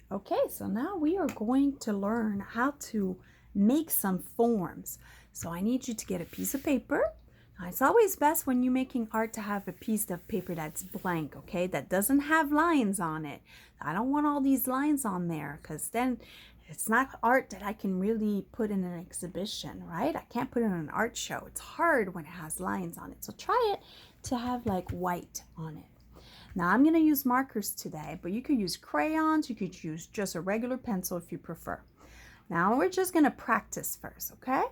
Okay, so now we are going to learn how to make some forms. So I need you to get a piece of paper. Now, it's always best when you're making art to have a piece of paper that's blank, okay? That doesn't have lines on it. I don't want all these lines on there because then it's not art that I can really put in an exhibition, right? I can't put it in an art show. It's hard when it has lines on it. So try it to have like white on it. Now I'm going to use markers today, but you could use crayons, you could use just a regular pencil if you prefer. Now we're just going to practice first, okay?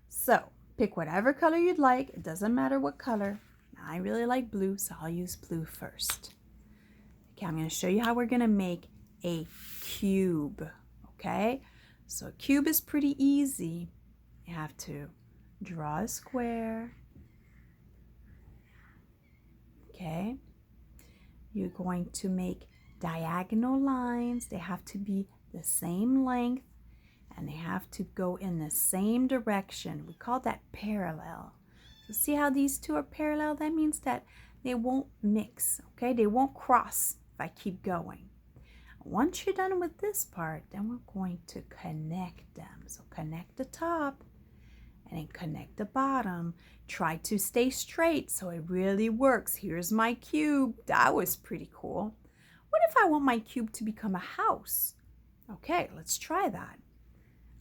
So pick whatever color you'd like. It doesn't matter what color. Now, I really like blue, so I'll use blue first. Okay, I'm going to show you how we're going to make a cube, okay? So a cube is pretty easy. You have to draw a square, okay? You're going to make diagonal lines. They have to be the same length and they have to go in the same direction. We call that parallel. So see how these two are parallel? That means that they won't mix, okay? They won't cross if I keep going. Once you're done with this part, then we're going to connect them. So connect the top and then connect the bottom. Try to stay straight so it really works. Here's my cube. That was pretty cool. What if I want my cube to become a house? Okay, let's try that.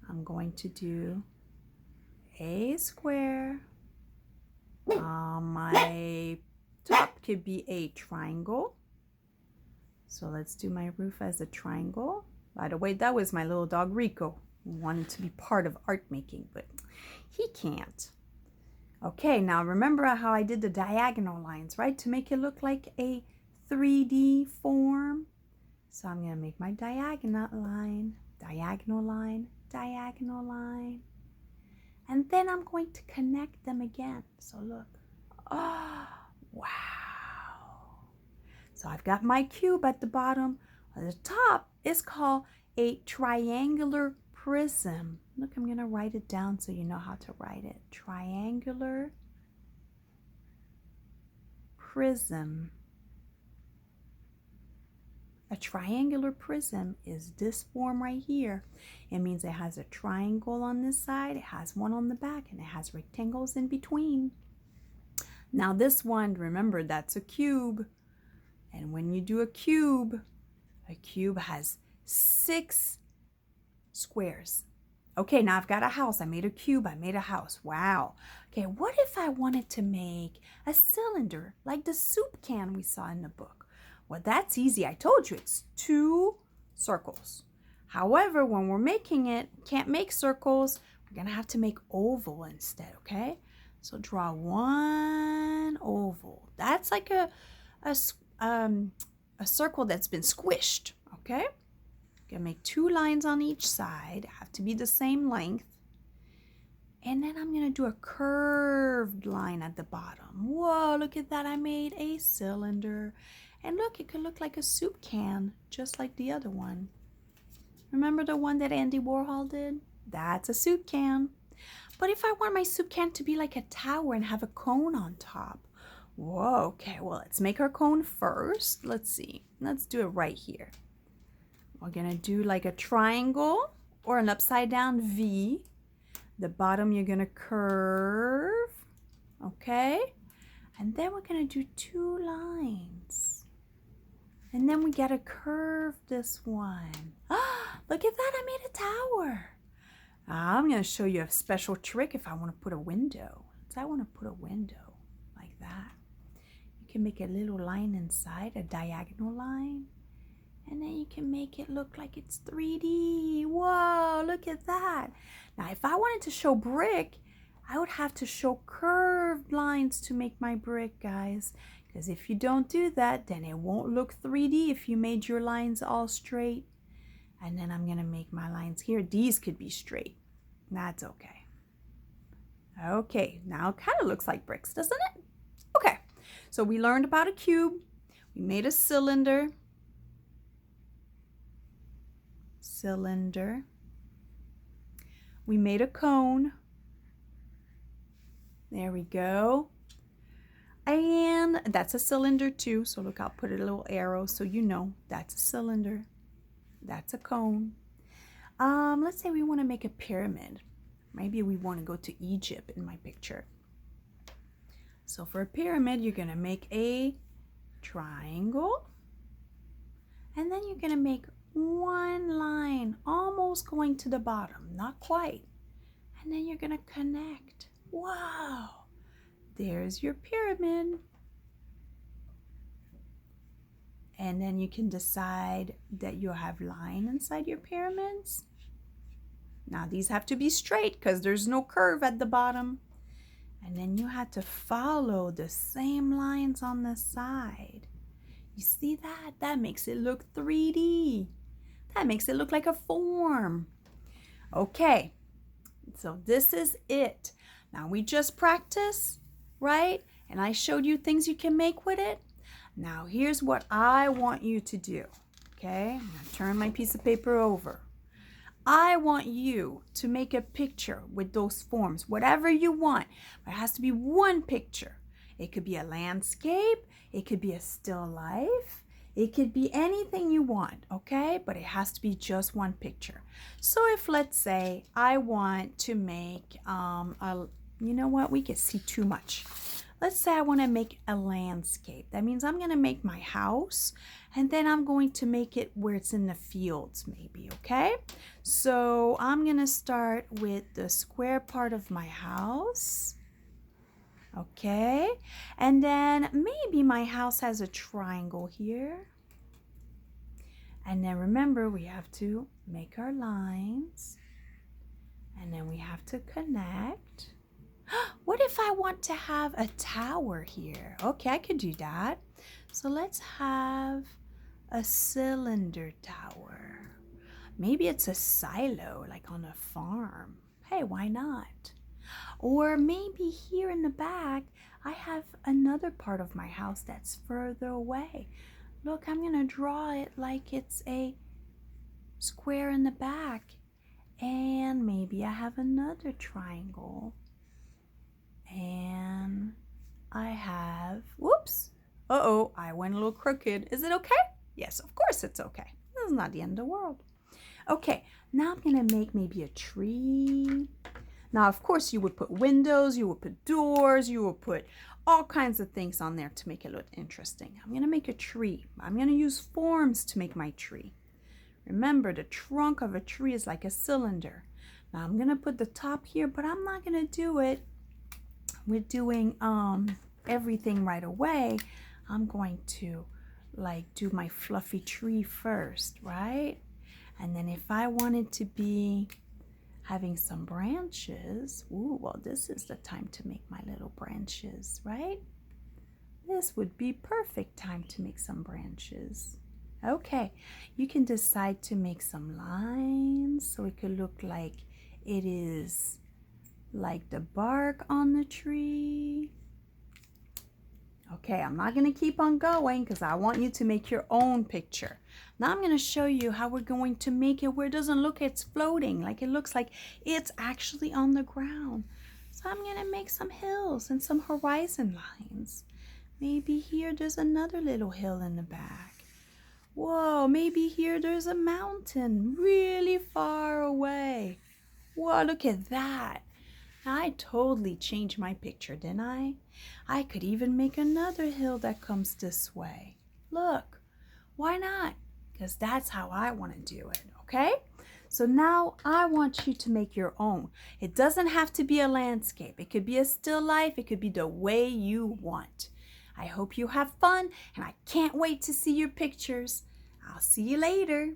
I'm going to do a square. My top could be a triangle. So let's do my roof as a triangle. By the way, that was my little dog Rico, who wanted to be part of art making, but he can't. Okay, now remember how I did the diagonal lines, right? To make it look like a 3D form. So I'm going to make my diagonal line, diagonal line, diagonal line. And then I'm going to connect them again. So look. Oh, wow. So I've got my cube at the bottom. The top is called a triangular prism. Look, I'm going to write it down so you know how to write it. Triangular prism. A triangular prism is this form right here. It means it has a triangle on this side, it has one on the back, and it has rectangles in between. Now this one, remember, that's a cube. And when you do a cube has 6 squares. Okay, now I've got a house. I made a cube. I made a house. Wow. Okay, what if I wanted to make a cylinder like the soup can we saw in the book? Well, that's easy. I told you it's 2 circles. However, when we're making it, we can't make circles. We're going to have to make oval instead, okay? So draw 1 oval. That's like a circle that's been squished, okay? Gonna make 2 lines on each side, have to be the same length. And then I'm gonna do a curved line at the bottom. Whoa, look at that, I made a cylinder. And look, it could look like a soup can, just like the other one. Remember the one that Andy Warhol did? That's a soup can. But if I want my soup can to be like a tower and have a cone on top, whoa, okay, well, let's make our cone first. Let's see, let's do it right here. We're gonna do like a triangle or an upside down V. The bottom you're gonna curve, okay? And then we're gonna do 2 lines. And then we gotta curve this one. Ah, look at that, I made a tower. I'm gonna show you a special trick if I wanna put a window. So I wanna put a window like that. You can make a little line inside, a diagonal line. And then you can make it look like it's 3D. Whoa, look at that. Now, if I wanted to show brick, I would have to show curved lines to make my brick, guys. Because if you don't do that, then it won't look 3D if you made your lines all straight. And then I'm going to make my lines here. These could be straight. That's okay. Okay, now it kind of looks like bricks, doesn't it? Okay, so we learned about a cube. We made a cylinder. We made a cone. There we go. And that's a cylinder too. So look, I'll put a little arrow so you know that's a cylinder. That's a cone. Let's say we want to make a pyramid. Maybe we want to go to Egypt in my picture. So for a pyramid, you're going to make a triangle. And then you're going to make one line almost going to the bottom, not quite. And then you're going to connect. Wow! There's your pyramid. And then you can decide that you'll have line inside your pyramids. Now these have to be straight because there's no curve at the bottom. And then you have to follow the same lines on the side. You see that? That makes it look 3D. That makes it look like a form. Okay, so this is it. Now we just practiced, right? And I showed you things you can make with it. Now here's what I want you to do. Okay, I'm gonna turn my piece of paper over. I want you to make a picture with those forms, whatever you want. But it has to be one picture. It could be a landscape. It could be a still life. It could be anything you want, okay? But it has to be just one picture. So if, let's say, I want to make, you know what? We can see too much. Let's say I want to make a landscape. That means I'm going to make my house, and then I'm going to make it where it's in the fields maybe, okay? So I'm going to start with the square part of my house. Okay, and then maybe my house has a triangle here. And then remember, we have to make our lines. And then we have to connect. What if I want to have a tower here? Okay, I could do that. So let's have a cylinder tower. Maybe it's a silo, like on a farm. Hey, why not? Or maybe here in the back, I have another part of my house that's further away. Look, I'm going to draw it like it's a square in the back. And maybe I have another triangle. And I have, whoops, uh-oh, I went a little crooked. Is it okay? Yes, of course it's okay. This is not the end of the world. Okay, now I'm going to make maybe a tree. Now, of course, you would put windows, you would put doors, you would put all kinds of things on there to make it look interesting. I'm going to make a tree. I'm going to use forms to make my tree. Remember, the trunk of a tree is like a cylinder. Now, I'm going to put the top here, but I'm not going to do it with doing everything right away. I'm going to like do my fluffy tree first, right? And then if I wanted to be having some branches, ooh, well, this is the time to make my little branches, right? This would be perfect time to make some branches. Okay, you can decide to make some lines so it could look like it is like the bark on the tree. Okay, I'm not going to keep on going because I want you to make your own picture. Now I'm going to show you how we're going to make it where it doesn't look like it's floating, like it looks like it's actually on the ground. So I'm going to make some hills and some horizon lines. Maybe here there's another little hill in the back. Whoa, maybe here there's a mountain really far away. Whoa, look at that. I totally changed my picture, didn't I? I could even make another hill that comes this way. Look, why not? Because that's how I want to do it, okay? So now I want you to make your own. It doesn't have to be a landscape. It could be a still life. It could be the way you want. I hope you have fun, and I can't wait to see your pictures. I'll see you later.